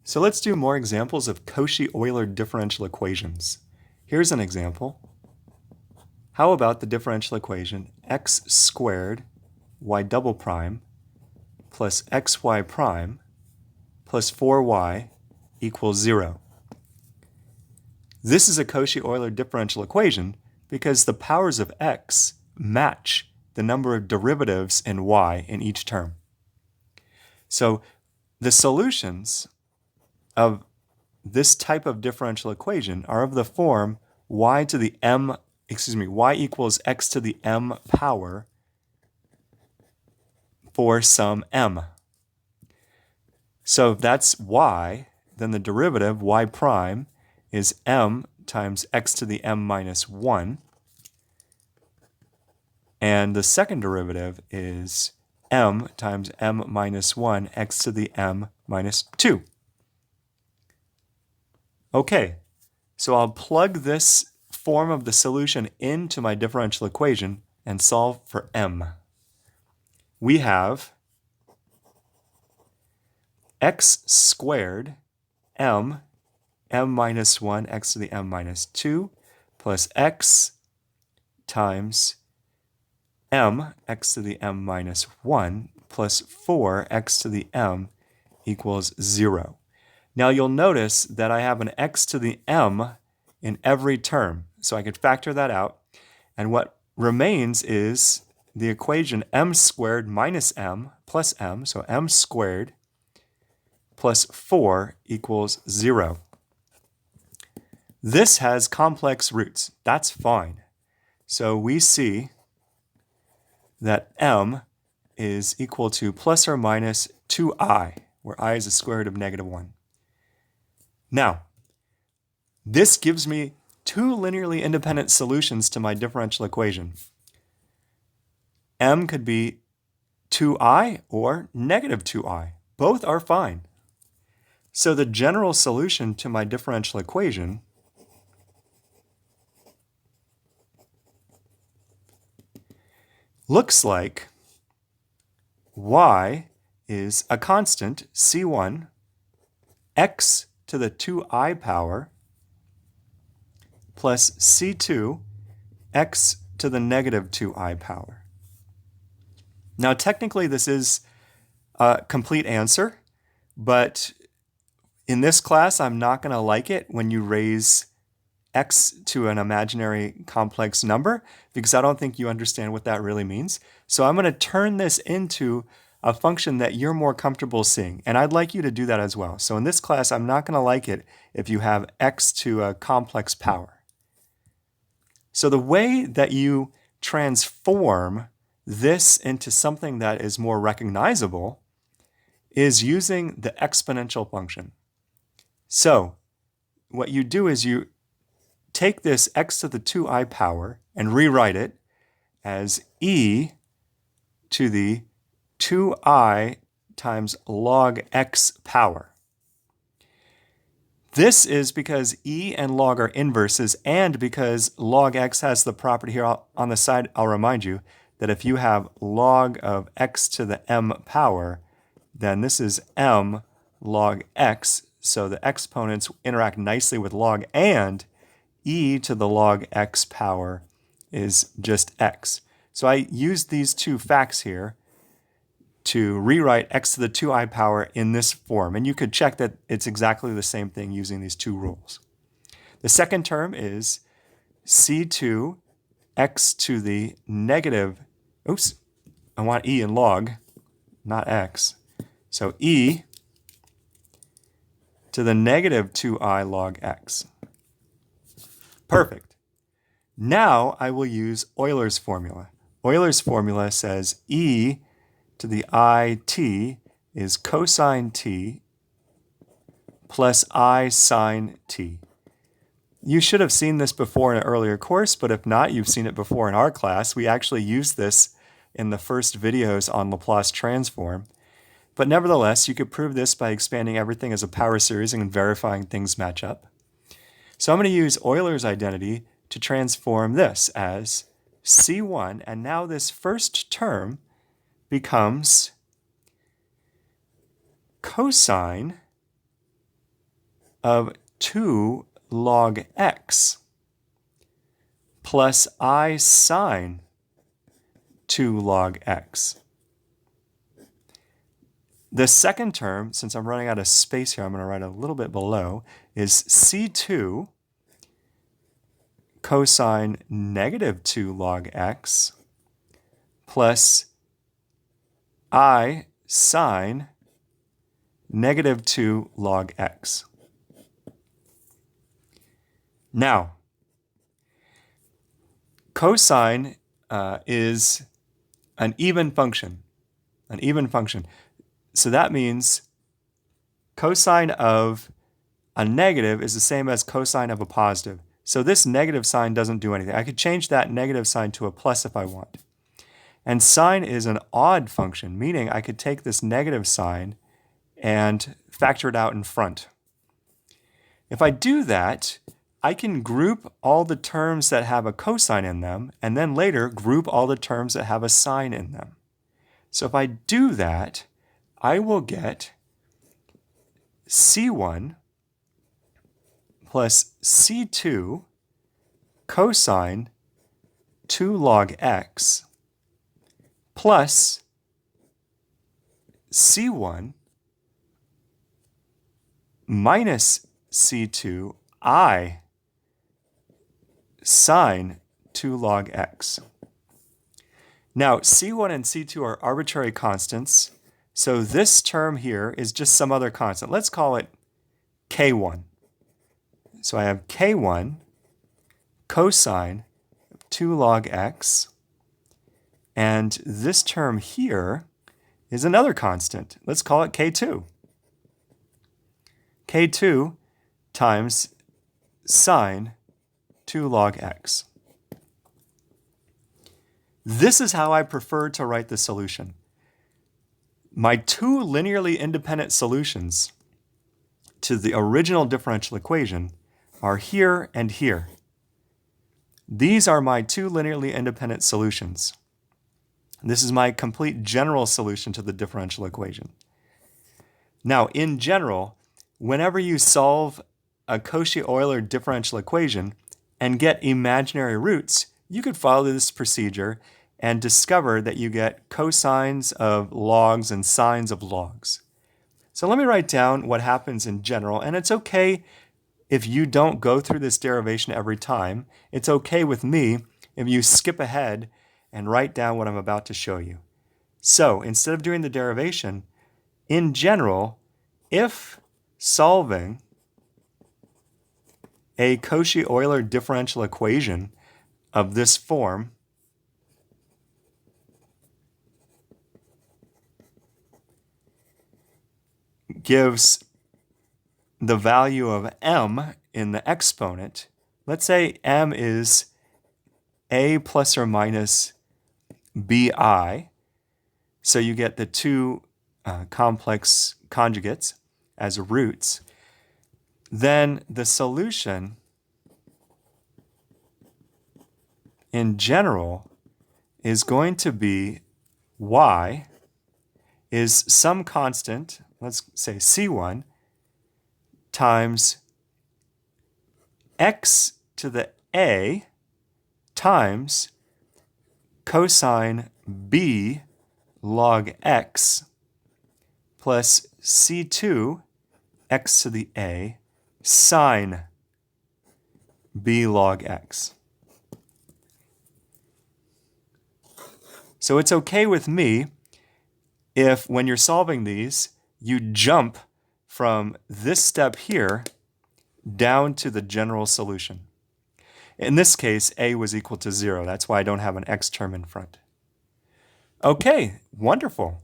So let's do more examples of Cauchy Euler differential equations. Here's an example. How about the differential equation x squared y double prime plus xy prime plus 4y equals 0? This is a Cauchy Euler differential equation because the powers of x match the number of derivatives in y in each term. So the solutions of this type of differential equation are of the form y equals x to the m power for some m. So if that's y, then the derivative y prime is m times x to the m minus 1. And the second derivative is m times m minus 1 x to the m minus 2. Okay, so I'll plug this form of the solution into my differential equation and solve for m. We have x squared m minus 1 x to the m minus 2 plus x times m x to the m minus 1 plus 4 x to the m equals 0. Now you'll notice that I have an x to the m in every term, so I could factor that out. And what remains is the equation m squared minus m plus m, so m squared plus 4 equals 0. This has complex roots. That's fine. So we see that m is equal to plus or minus 2i, where I is the square root of -1. Now, this gives me two linearly independent solutions to my differential equation. M could be 2i or -2i. Both are fine. So the general solution to my differential equation looks like y is a constant, c1, x to the 2i power plus c2, x to the -2i power. Now, technically, this is a complete answer, but in this class, I'm not going to like it when you raise x to an imaginary complex number because I don't think you understand what that really means. So I'm going to turn this into a function that you're more comfortable seeing, and I'd like you to do that as well. So in this class, I'm not going to like it if you have x to a complex power. So the way that you transform this into something that is more recognizable is using the exponential function. So what you do is you take this x to the 2i power and rewrite it as e to the 2i times log x power. This is because e and log are inverses, and because log x has the property here on the side, I'll remind you that if you have log of x to the m power, then this is m log x, so the exponents interact nicely with log, and e to the log x power is just x. So I used these two facts here to rewrite x to the 2i power in this form, and you could check that it's exactly the same thing using these two rules. The second term is c2 x to the I want e in log, not x. So e to the -2i log x. Perfect. Now I will use Euler's formula. Euler's formula says e to the it is cosine t plus I sine t. You should have seen this before in an earlier course, but if not, you've seen it before in our class. We actually used this in the first videos on Laplace transform. But nevertheless, you could prove this by expanding everything as a power series and verifying things match up. So I'm going to use Euler's identity to transform this as c1, and now this first term becomes cosine of 2 log x plus I sine 2 log x. The second term, since I'm running out of space here, I'm going to write a little bit below, is c2 cosine negative 2 log x plus I sine negative 2 log x. Now, cosine is an even function. So that means cosine of a negative is the same as cosine of a positive. So this negative sign doesn't do anything. I could change that negative sign to a plus if I want. And sine is an odd function, meaning I could take this negative sign and factor it out in front. If I do that, I can group all the terms that have a cosine in them, and then later group all the terms that have a sine in them. So if I do that, I will get c1 plus c2 cosine 2 log x plus c1 minus c2 I sine 2 log x. Now, c1 and c2 are arbitrary constants, so this term here is just some other constant. Let's call it k1. So I have k1 cosine 2 log x, and this term here is another constant. Let's call it k2. k2 times sine 2 log x. This is how I prefer to write the solution. My two linearly independent solutions to the original differential equation are here and here. These are my two linearly independent solutions. This is my complete general solution to the differential equation. Now, in general, whenever you solve a Cauchy Euler differential equation and get imaginary roots, you could follow this procedure and discover that you get cosines of logs and sines of logs. So let me write down what happens in general, and it's okay if you don't go through this derivation every time. It's okay with me if you skip ahead and write down what I'm about to show you. So instead of doing the derivation, in general, if solving a Cauchy Euler differential equation of this form gives the value of m in the exponent, let's say m is a plus or minus bi, so you get the two complex conjugates as roots, then the solution in general is going to be y is some constant, let's say c1, times x to the a times cosine b log x plus c2 x to the a sine b log x. So it's okay with me if when you're solving these, you jump from this step here down to the general solution. In this case, a was equal to 0. That's why I don't have an x term in front. Okay, wonderful.